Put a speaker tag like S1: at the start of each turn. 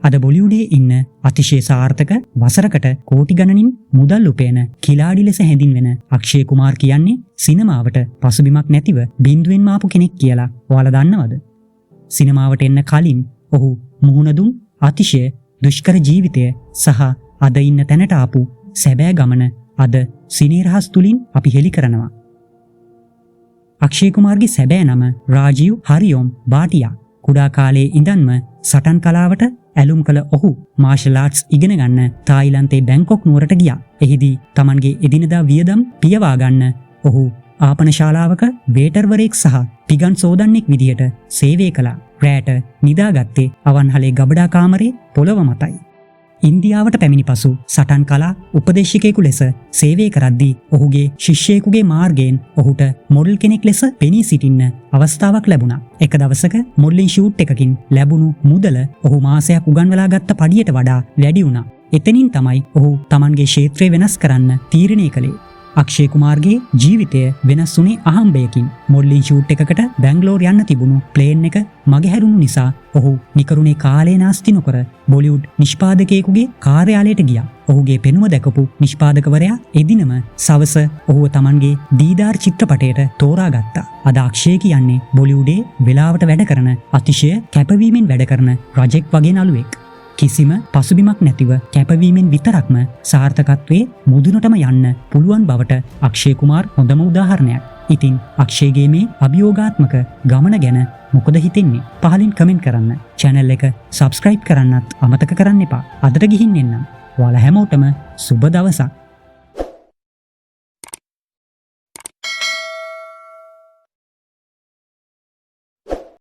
S1: අද බොලිවුඩේ ඉන්න අතිශය සාර්ථක වසරකට කෝටි ගණනින් මුදල් උපයන කිලාඩි ලෙස හැඳින්වෙන අක්ෂේ කුමාර් කියන්නේ සිනමාවට පසුබිමක් නැතිව බිඳුවෙන් මාපු කෙනෙක් කියලා ඔයාලා දන්නවද? සිනමාවට එන්න කලින් ඔහු මුහුණ දුන් අතිශය දුෂ්කර ජීවිතය සහ අද ඉන්න තැනට ආපු සැබෑ ගමන අද සිනේරහස් තුලින් අපි හෙළි කරනවා. අක්ෂේ කුමාර්ගේ සැබෑ නම රාජීව් හරිओम භාටියා. කුඩා කාලයේ ඉඳන්ම සටන් කලාවට ඇලුම් කළ ඔහු මාර්ෂල් ආර්ට්ස් ඉගෙන ගන්න තායිලන්තයේ බැංකොක් නුවරට ගියා. එහිදී Tamanගේ එදිනදා වියදම් පියවා ගන්න ඔහු ආපන ශාලාවක වේටර්වරයෙක් සහ පිගන් සෝදන්නෙක් විදිහට සේවය කළා. රැට නිදාගත්තේ අවන්හලේ ගබඩා කාමරේ පොළව මතයි. ඉන්දියාවට පැමිණි පසු සටන් කලා උපදේශකයෙකු ලෙස සේවය කරද්දී ඔහුගේ ශිෂ්‍යයෙකුගේ මාර්ගයෙන් ඔහුට මොඩල් කෙනෙක් ලෙස පෙනී සිටින්න අවස්ථාවක් ලැබුණා. එක දවසක මොඩලින් ෂූට් එකකින් ලැබුණු මුදල ඔහු මාසයක් උගන්වලා ගත්ත පඩියට වඩා වැඩි වුණා. එතනින් තමයි ඔහු Tamanගේ ක්ෂේත්‍රය වෙනස් කරන්න තීරණය කළේ. අක්ෂේ කුමාර්ගේ ජීවිතය වෙනස් වුණේ අහම්බයකින්. මොඩලින් ෂූට් එකකට බැංගලෝර් යන්න තිබුණු ප්ලේන් එක මගහැරුණු නිසා ඔහු නිකරුණේ කාලේ නාස්ති නොකර බොලිවුඩ් නිෂ්පාදකයෙකුගේ කාර්යාලයට ගියා. ඔහුගේ පෙනුම දැකපු නිෂ්පාදකවරයා එදිනම සවස ඔහුව Tamanගේ දීදාර් චිත්‍රපටයට තෝරාගත්තා. අද අක්ෂේ කියන්නේ බොලිවුඩේ වෙලාවට වැඩ කරන අතිශය කැපවීමෙන් වැඩ කරන රජෙක් වගේ නළුවෙක්. කිසිම පසුබිමක් නැතිව කැපවීමෙන් විතරක්ම සාර්ථකත්වයේ මුදුනටම යන්න පුළුවන් බවට අක්ෂේ කුමාර් හොඳම උදාහරණයක්. ඉතින් අක්ෂේගේ මේ අභියෝගාත්මක ගමන ගැන මොකද හිතෙන්නේ? පහලින් කමෙන්ට් කරන්න. channel එක subscribe කරන්නත් අමතක කරන්න එපා. අදට ගිහින් එන්නම්. ඔයාලා හැමෝටම සුබ දවසක්.